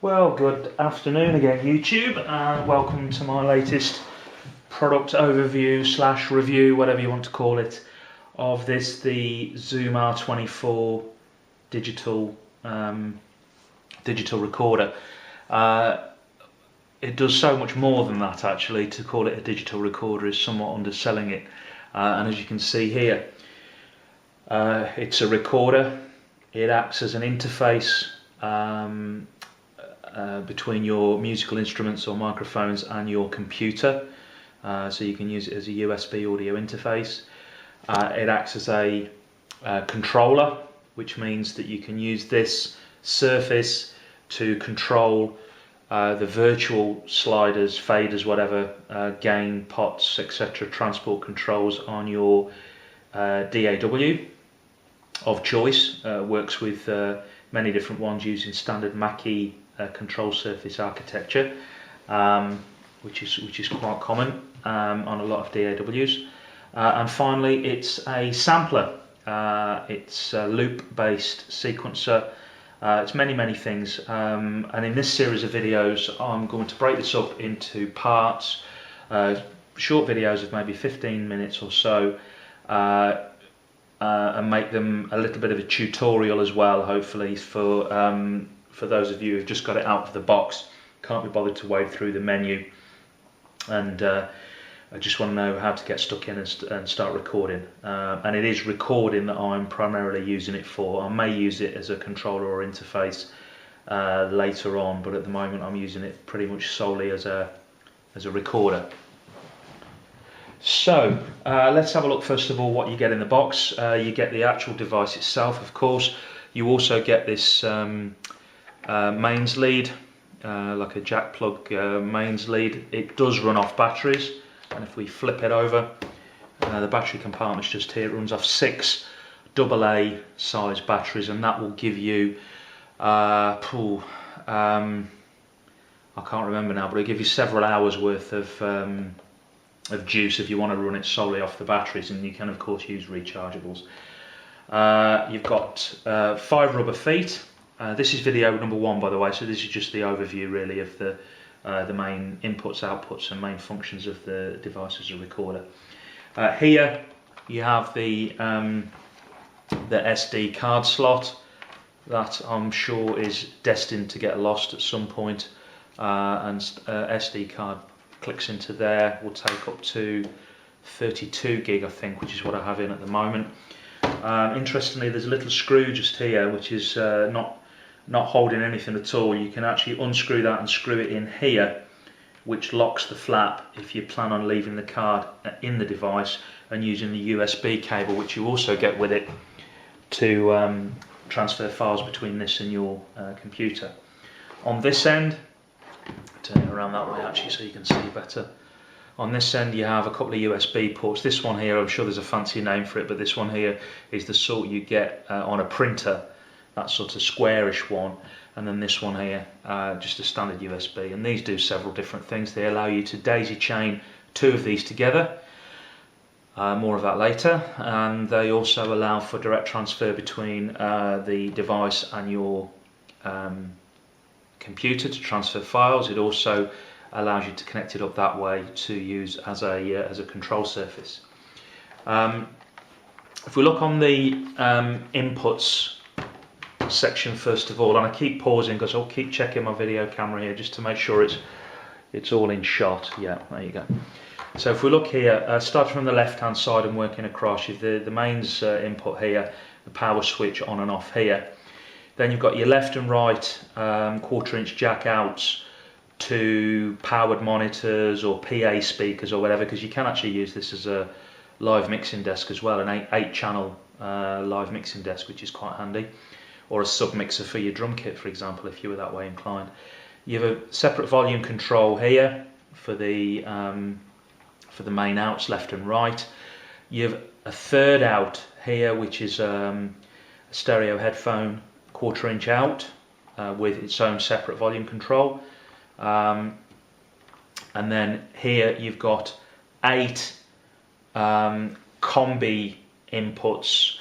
Well, good afternoon again, YouTube, and welcome to my latest product overview slash review, whatever you want to call it, of the Zoom R24 digital recorder. It does so much more than that, actually. To call it a digital recorder is somewhat underselling it. And as you can see here, it's a recorder. It acts as an interface between your musical instruments or microphones and your computer, so you can use it as a USB audio interface. It acts as a controller, which means that you can use this surface to control the virtual sliders, faders, whatever, gain, pots, etc., transport controls on your DAW of choice. Works with many different ones using standard Mackie control surface architecture, which is quite common on a lot of DAWs. And finally, it's a sampler. It's a loop-based sequencer. It's many things, and in this series of videos I'm going to break this up into parts, short videos of maybe 15 minutes or so, and make them a little bit of a tutorial as well, hopefully, for those of you who've just got it out of the box, can't be bothered to wade through the menu, and I just want to know how to get stuck in and start recording. And it is recording that I'm primarily using it for. I may use it as a controller or interface later on, but at the moment I'm using it pretty much solely as a recorder. So let's have a look first of all what you get in the box. You get the actual device itself, of course. You also get this mains lead, like a jack plug mains lead. It does run off batteries, and if we flip it over, the battery compartment's just here. It runs off 6 AA size batteries, and that will give you I can't remember now, but it'll give you several hours worth of juice if you want to run it solely off the batteries, and you can of course use rechargeables. You've got 5 rubber feet. This is video number 1, by the way, so this is just the overview really of the main inputs, outputs and main functions of the device as a recorder. Here you have the SD card slot that I'm sure is destined to get lost at some point, and SD card clicks into there, will take up to 32 gig I think, which is what I have in at the moment. Interestingly, there's a little screw just here which is not holding anything at all. You can actually unscrew that and screw it in here, which locks the flap if you plan on leaving the card in the device and using the USB cable, which you also get with it, to transfer files between this and your computer. On this end, turn it around that way actually so you can see better. On this end you have a couple of USB ports. This one here, I'm sure there's a fancy name for it, but this one here is the sort you get on a printer, that sort of squarish one, and then this one here, just a standard USB. And these do several different things. They allow you to daisy chain 2 of these together, more of that later, and they also allow for direct transfer between the device and your computer to transfer files. It also allows you to connect it up that way to use as a control surface. If we look on the inputs section first of all, and I keep pausing because I'll keep checking my video camera here just to make sure it's all in shot. Yeah, there you go. So if we look here, starting from the left hand side and working across, you've the mains input here, the power switch on and off here. Then you've got your left and right 1/4-inch jack outs to powered monitors or PA speakers or whatever, because you can actually use this as a live mixing desk as well, an 8-channel live mixing desk, which is quite handy, or a sub mixer for your drum kit, for example, if you were that way inclined. You have a separate volume control here for the main outs, left and right. You have a third out here, which is a stereo headphone 1/4-inch out with its own separate volume control. And then here you've got 8 combi inputs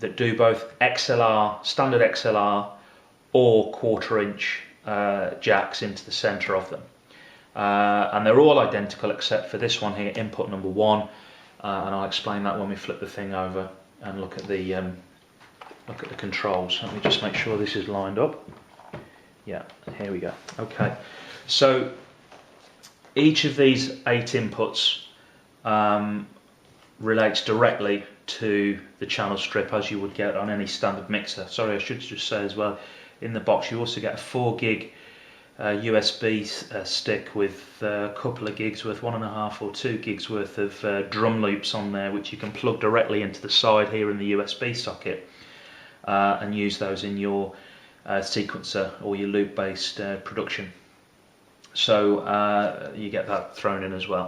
that do both XLR, standard XLR, or 1/4-inch jacks into the centre of them. And they're all identical except for this one here, input number 1, and I'll explain that when we flip the thing over and look at the controls. Let me just make sure this is lined up. Yeah, here we go. Okay, so each of these 8 inputs relates directly to the channel strip as you would get on any standard mixer. Sorry, I should just say as well, in the box you also get a 4 gig USB stick with a couple of gigs worth, 1.5 or 2 gigs worth of drum loops on there, which you can plug directly into the side here in the USB socket and use those in your sequencer or your loop based production. So you get that thrown in as well.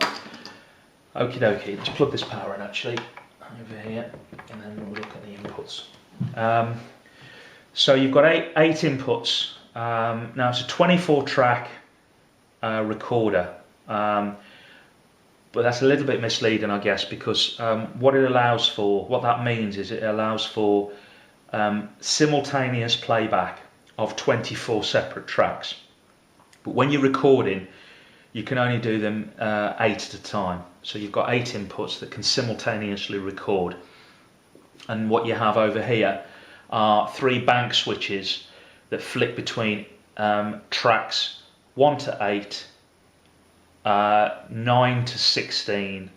Okie dokie, let's plug this power in actually over here and then we'll look at the inputs. So you've got eight inputs. Now it's a 24 track recorder, but that's a little bit misleading I guess, because what that means is it allows for simultaneous playback of 24 separate tracks. But when you're recording, you can only do them 8 at a time. So you've got 8 inputs that can simultaneously record. And what you have over here are 3 bank switches that flick between tracks 1 to 8, 9 to 16,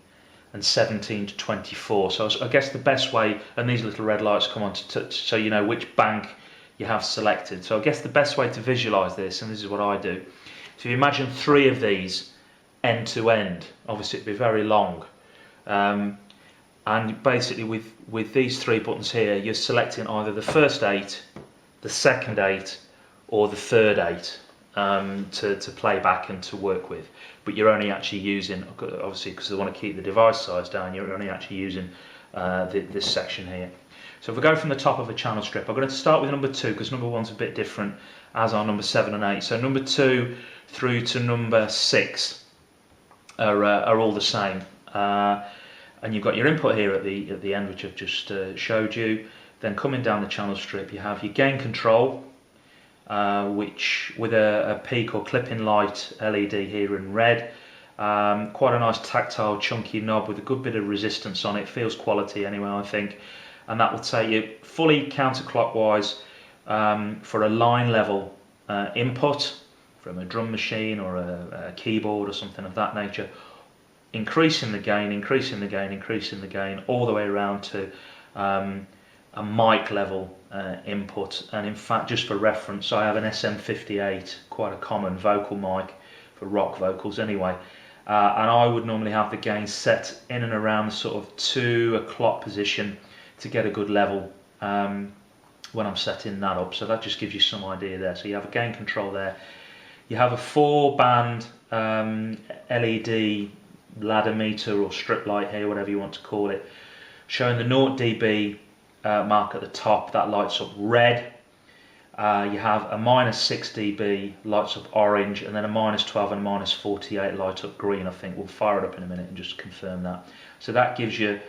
and 17 to 24. So I guess the best way, and these little red lights come on so you know which bank you have selected. So I guess the best way to visualize this, and this is what I do, so you imagine 3 of these end to end. Obviously it'd be very long, and basically with these 3 buttons here you're selecting either the first 8, the second 8, or the third 8 to play back and to work with. But you're only actually using, obviously because they want to keep the device size down, you're only actually using this section here. So if we go from the top of a channel strip, I'm going to start with number 2 because number 1's a bit different, as are number 7 and 8. So number 2 through to number 6 are all the same. And you've got your input here at the end, which I've just showed you. Then coming down the channel strip, you have your gain control, which with a peak or clipping light LED here in red. Quite a nice tactile chunky knob with a good bit of resistance on it, feels quality anyway I think, and that will take you fully counterclockwise for a line level input from a drum machine or a keyboard or something of that nature, increasing the gain, increasing the gain, increasing the gain all the way around to a mic level input. And in fact, just for reference, I have an SM58, quite a common vocal mic for rock vocals anyway, and I would normally have the gain set in and around the sort of 2 o'clock position to get a good level when I'm setting that up. So that just gives you some idea there. So you have a gain control there. You have a 4-band LED ladder meter or strip light here, whatever you want to call it, showing the 0 dB mark at the top. That lights up red. You have a -6 dB, lights up orange, and then a -12 and a -48 light up green. I think we'll fire it up in a minute and just confirm that. So that gives you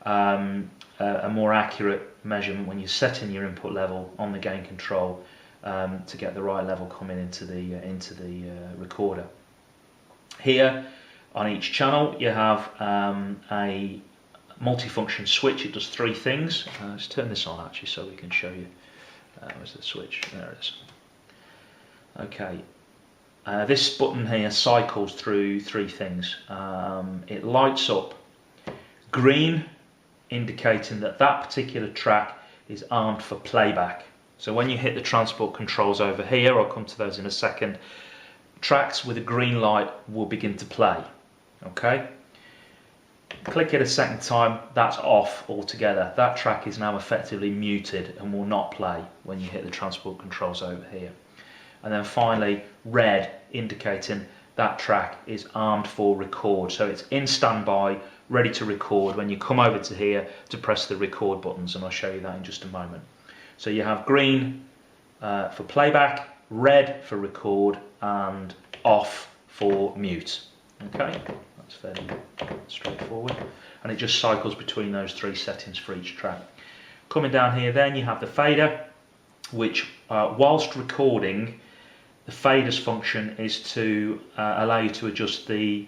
a more accurate measurement when you're setting your input level on the gain control to get the right level coming into the recorder. Here on each channel you have a multifunction switch. It does 3 things. Let's turn this on actually so we can show you. Where's the switch? There it is. Okay. This button here cycles through 3 things. It lights up green, indicating that that particular track is armed for playback. So when you hit the transport controls over here, I'll come to those in a second, tracks with a green light will begin to play. Okay? Click it a second time, that's off altogether. That track is now effectively muted and will not play when you hit the transport controls over here. And then finally, red, indicating that track is armed for record. So it's in standby, ready to record when you come over to here to press the record buttons, and I'll show you that in just a moment. So you have green for playback, red for record, and off for mute. Okay, that's fairly straightforward, and it just cycles between those 3 settings for each track. Coming down here then you have the fader, which whilst recording The faders function is to allow you to adjust the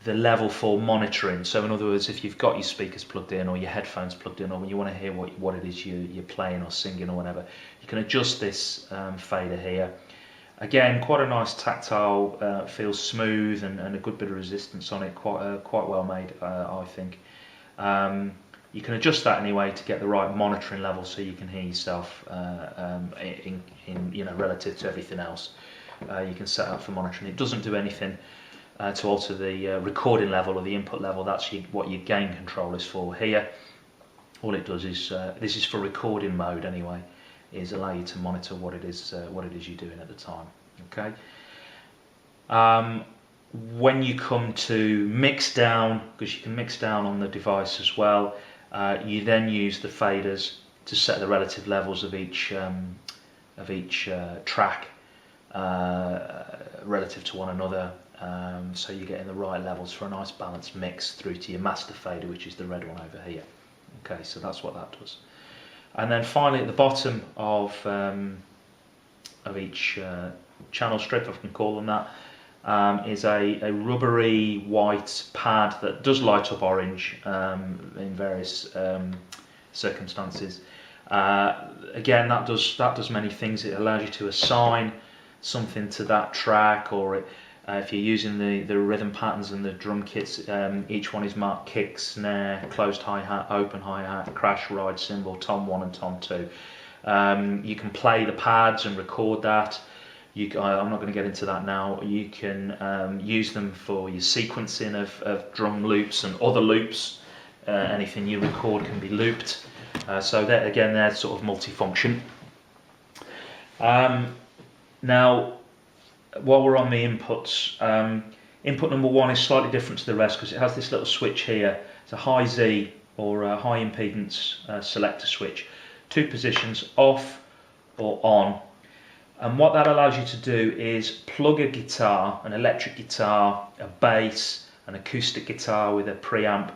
level for monitoring. So in other words, if you've got your speakers plugged in or your headphones plugged in, or when you want to hear what it is you're playing or singing or whatever, you can adjust this fader here. Again, quite a nice tactile, feels smooth and a good bit of resistance on it, quite well made, I think. You can adjust that anyway to get the right monitoring level so you can hear yourself in relative to everything else. You can set up for monitoring. It doesn't do anything to alter the recording level or the input level. That's what your gain control is for here. All it does is, this is for recording mode anyway, is allow you to monitor what it is you're doing at the time. Okay. When you come to mix down, because you can mix down on the device as well, you then use the faders to set the relative levels of each track relative to one another, so you're getting the right levels for a nice balanced mix through to your master fader, which is the red one over here. Okay, so that's what that does. And then finally at the bottom of each channel strip, if I can call them that, is a rubbery white pad that does light up orange in various circumstances. Again, that does many things. It allows you to assign something to that track, or if you're using the rhythm patterns and the drum kits, each one is marked kick, snare, closed hi-hat, open hi-hat, crash, ride cymbal, tom 1 and tom 2. You can play the pads and record that. I'm not going to get into that now. You can use them for your sequencing of drum loops and other loops. Anything you record can be looped. So that, again, they're sort of multifunction. Now, while we're on the inputs, input number 1 is slightly different to the rest because it has this little switch here. It's a high Z or a high impedance selector switch. 2 positions, off or on. And what that allows you to do is plug a guitar, an electric guitar, a bass, an acoustic guitar with a preamp,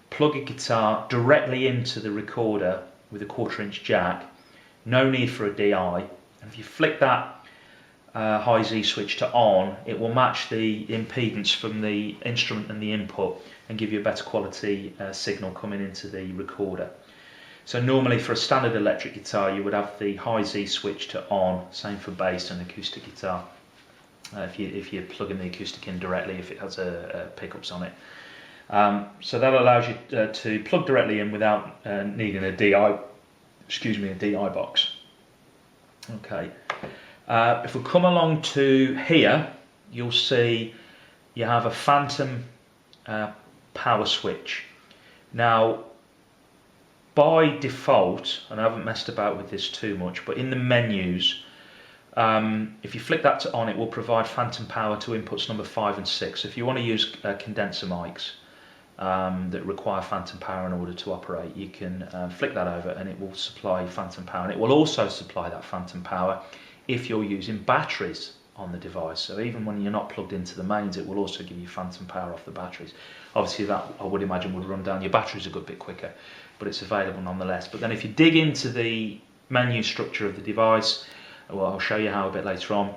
plug a guitar directly into the recorder with a 1/4" jack. No need for a DI. And if you flick that high Z switch to on, it will match the impedance from the instrument and the input and give you a better quality signal coming into the recorder. So normally for a standard electric guitar you would have the high Z switch to on, same for bass and acoustic guitar, if you're plugging the acoustic in directly, if it has pickups on it. So that allows you to plug directly in without needing a DI box. Okay. If we come along to here, you'll see you have a phantom power switch. Now, by default, and I haven't messed about with this too much, but in the menus, if you flick that to on, it will provide phantom power to inputs number 5 and 6. If you want to use condenser mics that require phantom power in order to operate, you can flick that over and it will supply phantom power. And it will also supply that phantom power if you're using batteries on the device. So even when you're not plugged into the mains, it will also give you phantom power off the batteries. Obviously that, I would imagine, would run down your batteries a good bit quicker, but it's available nonetheless. But then if you dig into the menu structure of the device, well, I'll show you how a bit later on,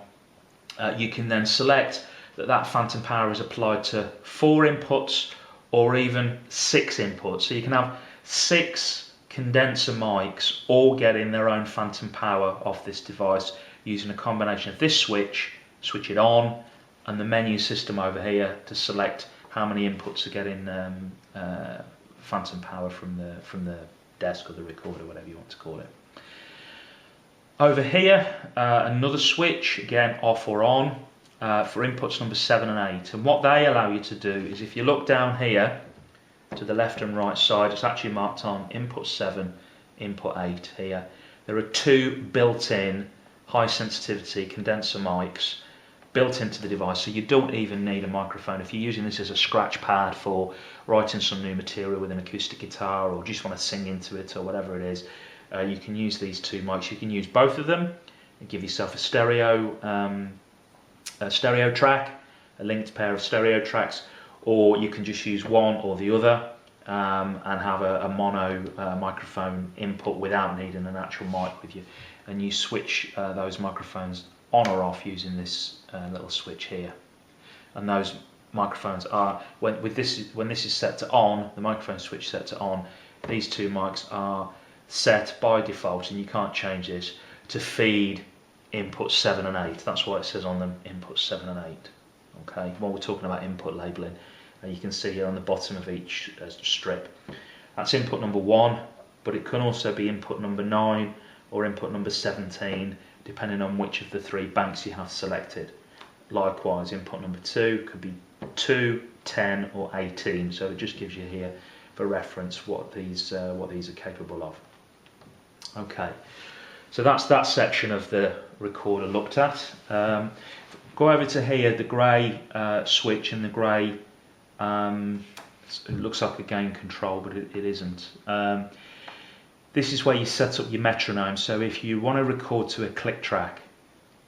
you can then select that phantom power is applied to 4 inputs or even 6 inputs. So you can have 6 condenser mics all getting their own phantom power off this device using a combination of this switch it on, and the menu system over here to select how many inputs are getting phantom power from the desk or the recorder, whatever you want to call it. Over here, another switch, again off or on, for inputs number 7 and 8. And what they allow you to do is, if you look down here to the left and right side, it's actually marked on input 7, input 8 here. There are 2 built-in high sensitivity condenser mics built into the device, so you don't even need a microphone. If you're using this as a scratch pad for writing some new material with an acoustic guitar, or just want to sing into it or whatever it is, you can use these 2 mics. You can use both of them and give yourself a stereo track, a linked pair of stereo tracks, or you can just use one or the other. and have a mono microphone input without needing an actual mic with you, and you switch those microphones on or off using this little switch here. And those microphones are, when this is set to on, the microphone switch set to on, these two mics are set by default, and you can't change this, to feed input 7 and 8. That's why it says on them input 7 and 8. Okay, when we're talking about input labeling, you can see here on the bottom of each strip, that's input number 1, but it can also be input number 9 or input number 17, depending on which of the 3 banks you have selected. Likewise, input number 2 could be 2, 10 or 18, so it just gives you here for reference what these are capable of. Okay, so that's that section of the recorder looked at. Go over to here, the grey switch and the grey, it looks like a gain control, but it isn't. This is where you set up your metronome, so if you want to record to a click track,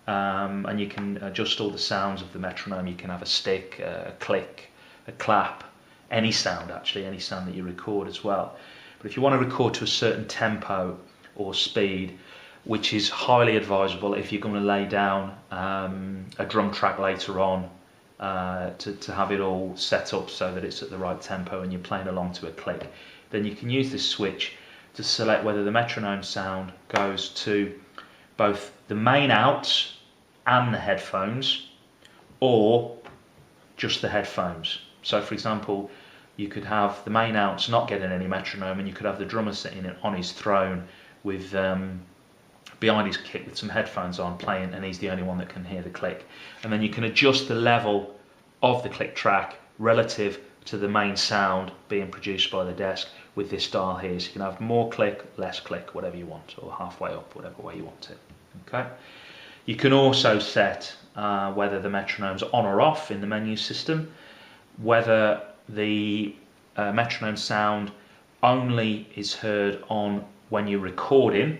and you can adjust all the sounds of the metronome, you can have a stick, a click, a clap, any sound actually, any sound that you record as well. But if you want to record to a certain tempo or speed, which is highly advisable if you're going to lay down a drum track later on, to have it all set up so that it's at the right tempo and you're playing along to a click, then you can use this switch to select whether the metronome sound goes to both the main outs and the headphones, or just the headphones. So for example, you could have the main outs not getting any metronome, and you could have the drummer sitting on his throne with behind his kit with some headphones on playing, and he's the only one that can hear the click. And then you can adjust the level of the click track relative to the main sound being produced by the desk with this dial here. So you can have more click, less click, whatever you want, or halfway up, whatever way you want it. Okay. You can also set whether the metronome's on or off in the menu system, whether the metronome sound only is heard on when you're recording,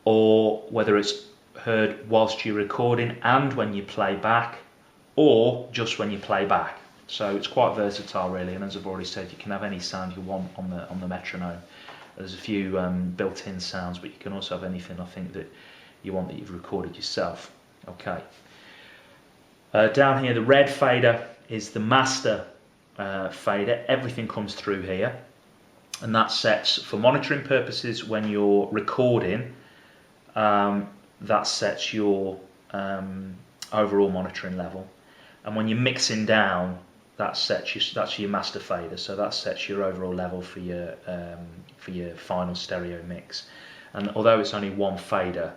or whether it's heard whilst you're recording and when you play back, or just when you play back. So it's quite versatile really, and as I've already said, you can have any sound you want on the metronome. There's a few built-in sounds, but you can also have anything I think that you want that you've recorded yourself. Okay. Down here, the red fader is the master fader. Everything comes through here, and that sets for monitoring purposes when you're recording. That sets your overall monitoring level, and when you're mixing down, that's your master fader, so that sets your overall level for your final stereo mix. And although it's only one fader,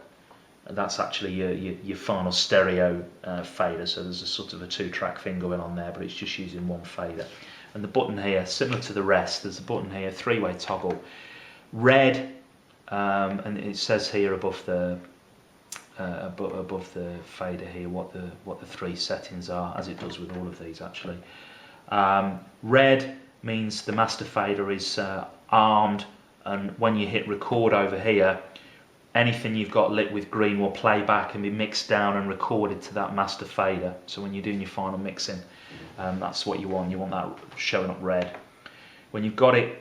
that's actually your final stereo fader, so there's a sort of a 2-track thing going on there, but it's just using one fader. And the button here, similar to the rest, there's a button here, 3-way toggle, red, and it says here above the fader here what the 3 settings are, as it does with all of these actually. Red means the master fader is armed, and when you hit record over here, anything you've got lit with green will play back and be mixed down and recorded to that master fader. So when you're doing your final mixing, that's what you want. You want that showing up red. When you've got it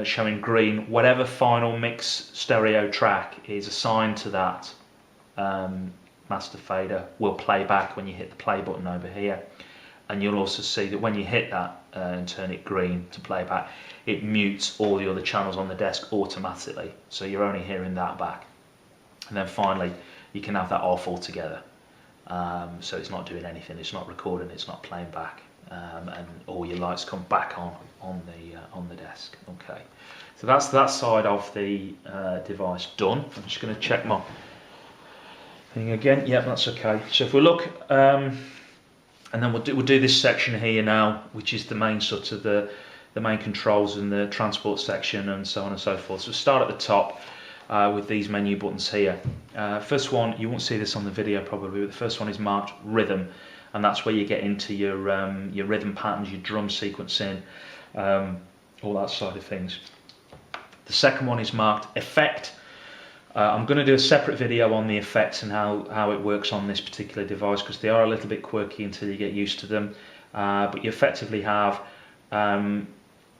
showing green, whatever final mix stereo track is assigned to that master fader will play back when you hit the play button over here. And you'll also see that when you hit that and turn it green to play back, it mutes all the other channels on the desk automatically, so you're only hearing that back. And then finally you can have that off altogether, so it's not doing anything, it's not recording, it's not playing back, and all your lights come back on the desk. Okay, so that's that side of the device done. I'm just going to check my thing again. Yep, that's okay. So if we look, and then we'll do this section here now, which is the main sort of the main controls and the transport section and so on and so forth. So we'll start at the top with these menu buttons here. First one, you won't see this on the video probably, but the first one is marked rhythm, and that's where you get into your rhythm patterns, your drum sequencing, all that side of things. The second one is marked effect. I'm going to do a separate video on the effects and how it works on this particular device, because they are a little bit quirky until you get used to them. But you effectively have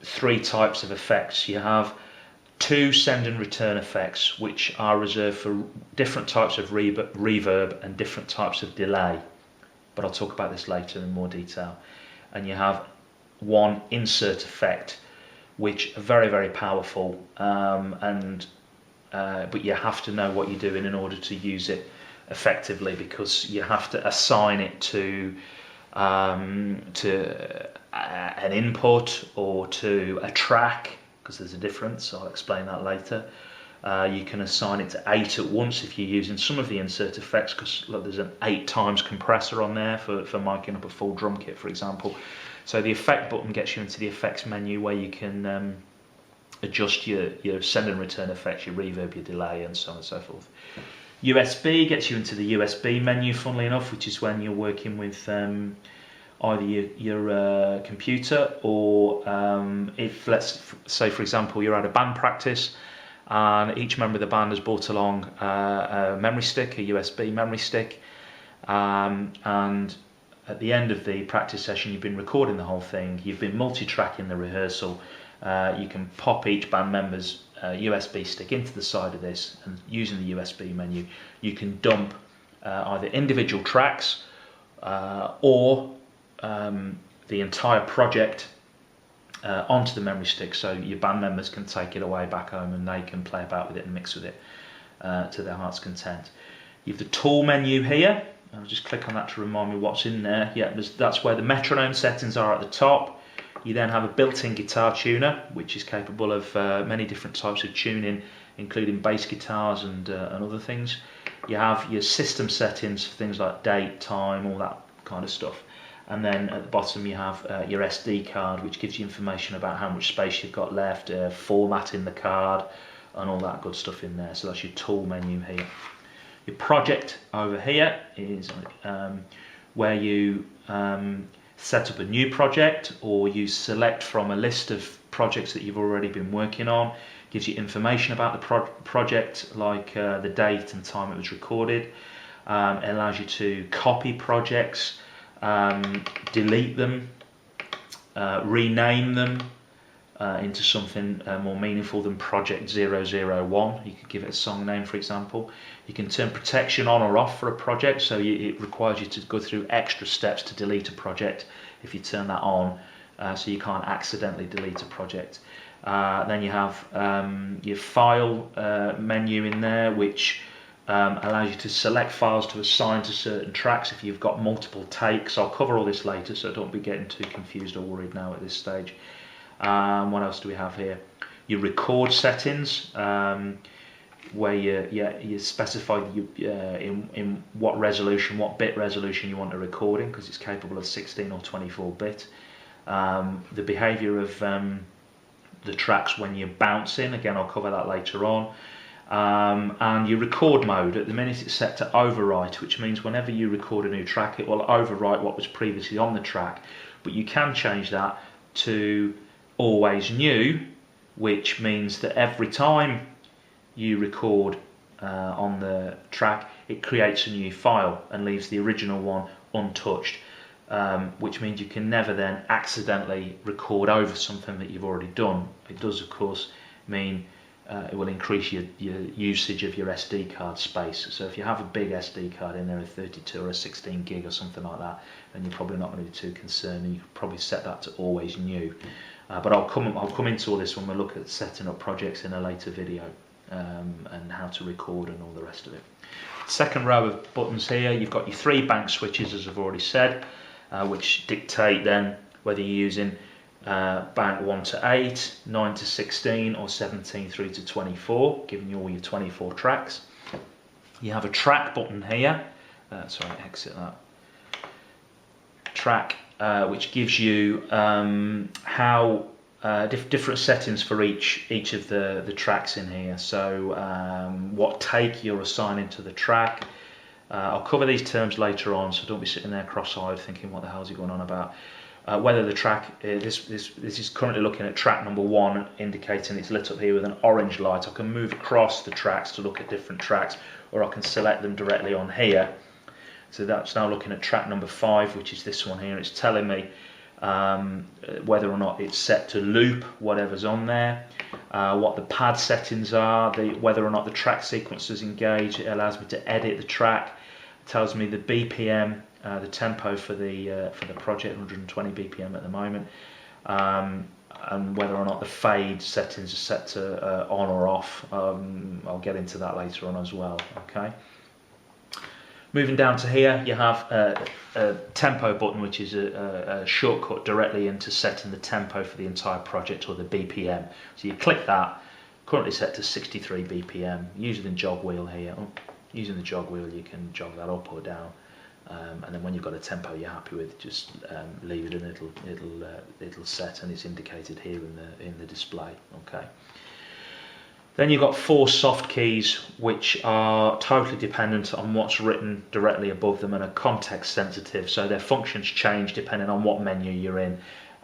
three types of effects. You have two send and return effects, which are reserved for different types of reverb and different types of delay, but I'll talk about this later in more detail. And you have one insert effect, which are very, very powerful, but you have to know what you're doing in order to use it effectively, because you have to assign it to an input or to a track, because there's a difference. I'll explain that later. You can assign it to 8 at once if you're using some of the insert effects, because there's an 8 times compressor on there for miking up a full drum kit, for example. So the effect button gets you into the effects menu, where you can adjust your send and return effects, your reverb, your delay, and so on and so forth. USB gets you into the USB menu, funnily enough, which is when you're working with either your computer, or if, let's say for example, you're at a band practice and each member of the band has brought along a memory stick, a USB memory stick, and at the end of the practice session you've been recording the whole thing, you've been multi-tracking the rehearsal, you can pop each band member's USB stick into the side of this, and using the USB menu you can dump either individual tracks or the entire project onto the memory stick, so your band members can take it away back home and they can play about with it and mix with it to their heart's content. You have the tool menu here. I'll just click on that to remind me what's in there. Yeah, that's where the metronome settings are at the top. You then have a built-in guitar tuner, which is capable of many different types of tuning, including bass guitars and other things. You have your system settings for things like date, time, all that kind of stuff. And then at the bottom you have your SD card, which gives you information about how much space you've got left, formatting the card, and all that good stuff in there. So that's your tool menu here. Your project over here is where you set up a new project, or you select from a list of projects that you've already been working on. Gives you information about the project, like the date and time it was recorded. It allows you to copy projects, delete them, rename them into something more meaningful than Project 001. You could give it a song name, for example. You can turn protection on or off for a project, so it requires you to go through extra steps to delete a project if you turn that on, so you can't accidentally delete a project. Then you have your file menu in there, which allows you to select files to assign to certain tracks if you've got multiple takes. I'll cover all this later, so don't be getting too confused or worried now at this stage. What else do we have here? Your record settings, where you specify in what resolution, what bit resolution you want a recording, because it's capable of 16 or 24 bit. The behaviour of the tracks when you're bouncing, again I'll cover that later on. And your record mode, at the minute it's set to overwrite, which means whenever you record a new track it will overwrite what was previously on the track, but you can change that to always new, which means that every time you record on the track it creates a new file and leaves the original one untouched, which means you can never then accidentally record over something that you've already done. It does of course mean it will increase your usage of your SD card space. So if you have a big SD card in there, a 32 or a 16 gig or something like that, then you're probably not going to be too concerned, and you could probably set that to always new. But I'll come into all this when we look at setting up projects in a later video, and how to record and all the rest of it. Second row of buttons here, you've got your 3 bank switches, as I've already said, which dictate then whether you're using bank 1 to 8, 9 to 16, or 17 through to 24, giving you all your 24 tracks. You have a track button here, sorry, exit that. Track, which gives you how different settings for each of the tracks in here. So what take you're assigning to the track. I'll cover these terms later on, so don't be sitting there cross-eyed thinking what the hell is he going on about. Whether the track, this is currently looking at track number 1, indicating it's lit up here with an orange light. I can move across the tracks to look at different tracks, or I can select them directly on here. So that's now looking at track number 5, which is this one here. It's telling me whether or not it's set to loop, whatever's on there, what the pad settings are, whether or not the track sequence is engaged. It allows me to edit the track. It tells me the BPM, the tempo for the project, 120 BPM at the moment, and whether or not the fade settings are set to on or off. I'll get into that later on as well. Okay. Moving down to here, you have a tempo button, which is a shortcut directly into setting the tempo for the entire project, or the BPM. So you click that, currently set to 63 BPM, using the jog wheel here. Using the jog wheel, you can jog that up or down. And then when you've got a tempo you're happy with, just leave it, and it'll set, and it's indicated here in the display. Okay. Then you've got 4 soft keys, which are totally dependent on what's written directly above them and are context sensitive, so their functions change depending on what menu you're in,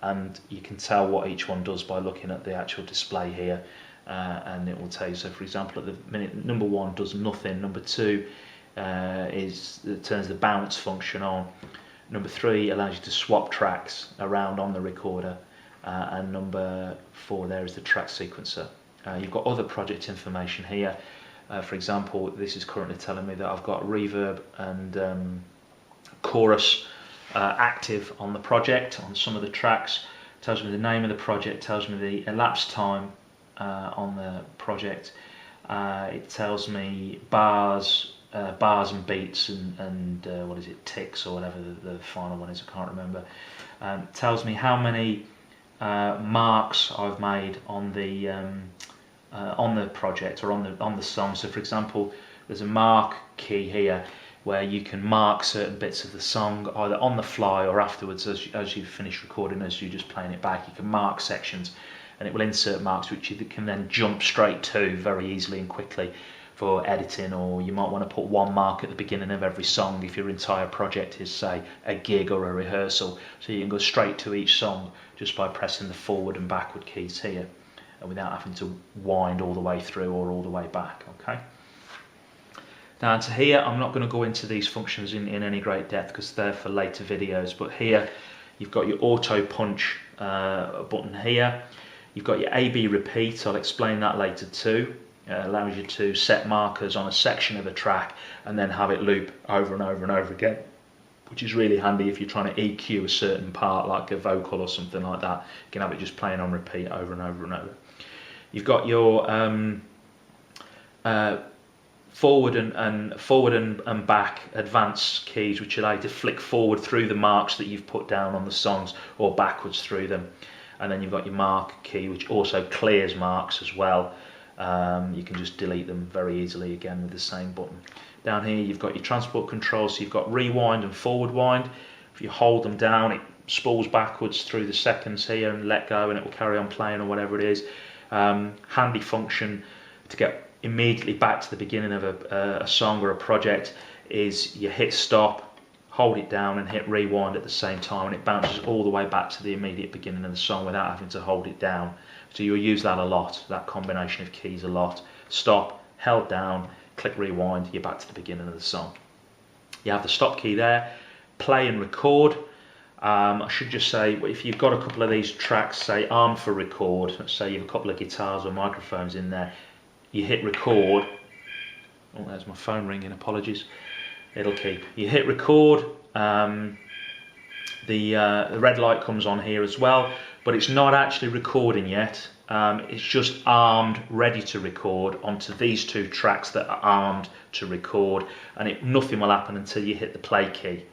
and you can tell what each one does by looking at the actual display here, and it will tell you. So for example, at the minute, number 1 does nothing, number 2 turns the bounce function on, number 3 allows you to swap tracks around on the recorder, and number 4 there is the track sequencer. You've got other project information here. For example, this is currently telling me that I've got reverb and chorus active on the project on some of the tracks. It tells me the name of the project, tells me the elapsed time on the project. It tells me bars and beats and what is it, ticks or whatever the final one is, I can't remember. It tells me how many marks I've made on the project or on the song. So for example, there's a mark key here where you can mark certain bits of the song either on the fly or afterwards as you finish recording, as you're just playing it back. You can mark sections and it will insert marks which you can then jump straight to very easily and quickly for editing. Or you might want to put one mark at the beginning of every song if your entire project is, say, a gig or a rehearsal, so you can go straight to each song just by pressing the forward and backward keys here without having to wind all the way through or all the way back. Okay. Now to here, I'm not going to go into these functions in any great depth because they're for later videos, but here you've got your auto punch button here. You've got your A/B repeat, I'll explain that later too. Allows you to set markers on a section of a track and then have it loop over and over and over again, which is really handy if you're trying to EQ a certain part like a vocal or something like that. You can have it just playing on repeat over and over and over. You've got your forward and back advance keys, which allow you to flick forward through the marks that you've put down on the songs or backwards through them. And then you've got your mark key, which also clears marks as well. You can just delete them very easily again with the same button. Down here you've got your transport controls, so you've got rewind and forward wind. If you hold them down, it spools backwards through the seconds here and let go and it will carry on playing or whatever it is. Handy function to get immediately back to the beginning of a song or a project is you hit stop, hold it down and hit rewind at the same time, and it bounces all the way back to the immediate beginning of the song without having to hold it down. So you'll use that a lot, that combination of keys a lot. Stop, held down, click rewind, you're back to the beginning of the song. You have the stop key there, play and record. I should just say, if you've got a couple of these tracks, say armed for record, let's say you have a couple of guitars or microphones in there, you hit record. Oh, there's my phone ringing, apologies. It'll keep. You hit record, the red light comes on here as well, but it's not actually recording yet. It's just armed, ready to record onto these 2 tracks that are armed to record, and nothing will happen until you hit the play key.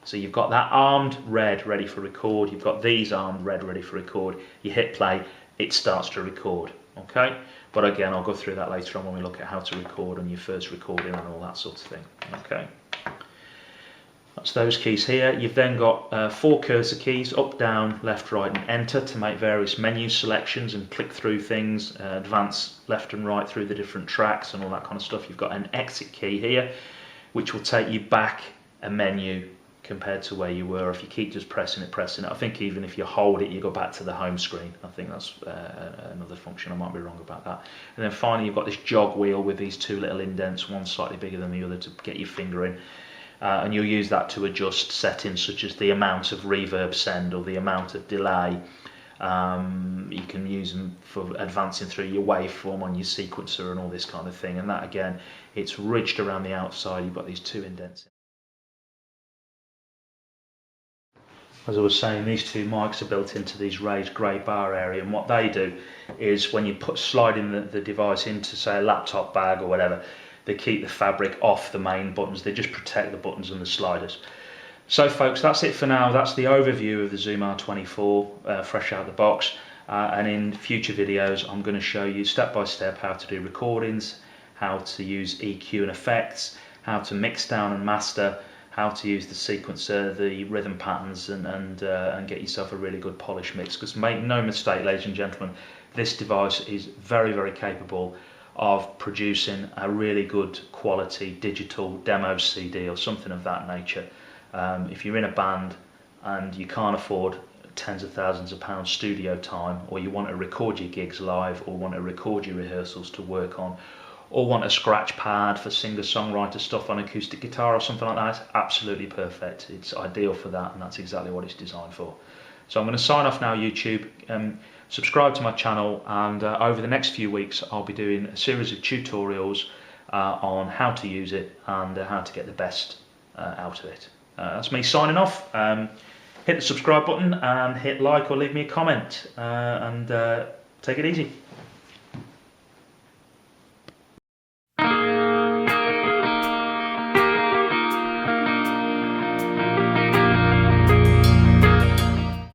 So you've got that armed red ready for record, you've got these armed red ready for record, you hit play, it starts to record. Okay, but again I'll go through that later on when we look at how to record and your first recording and all that sort of thing. Okay, that's those keys here. You've then got 4 cursor keys, up, down, left, right and enter, to make various menu selections and click through things, advance left and right through the different tracks and all that kind of stuff. You've got an exit key here which will take you back a menu compared to where you were. If you keep just pressing it, I think even if you hold it you go back to the home screen. I think that's another function, I might be wrong about that. And then finally you've got this jog wheel with these 2 little indents, one slightly bigger than the other, to get your finger in. and you'll use that to adjust settings such as the amount of reverb send or the amount of delay. You can use them for advancing through your waveform on your sequencer and all this kind of thing, and that again, it's ridged around the outside. You've got these two indents. As I was saying, these two mics are built into these raised grey bar area, and what they do is when you sliding the device into, say, a laptop bag or whatever, they keep the fabric off the main buttons. They just protect the buttons and the sliders. So folks, that's it for now. That's the overview of the Zoom R24 fresh out of the box, and in future videos I'm going to show you step by step how to do recordings, how to use EQ and effects, how to mix down and master, how to use the sequencer, the rhythm patterns, and get yourself a really good polished mix. Because make no mistake, ladies and gentlemen, this device is very, very capable of producing a really good quality digital demo CD or something of that nature. If you're in a band and you can't afford tens of thousands of pounds studio time, or you want to record your gigs live, or want to record your rehearsals to work on, or want a scratch pad for singer-songwriter stuff on acoustic guitar or something like that, it's absolutely perfect. It's ideal for that, and that's exactly what it's designed for. So I'm going to sign off now, YouTube. Subscribe to my channel, and over the next few weeks I'll be doing a series of tutorials on how to use it and how to get the best out of it. That's me signing off. Hit the subscribe button and hit like or leave me a comment, and take it easy.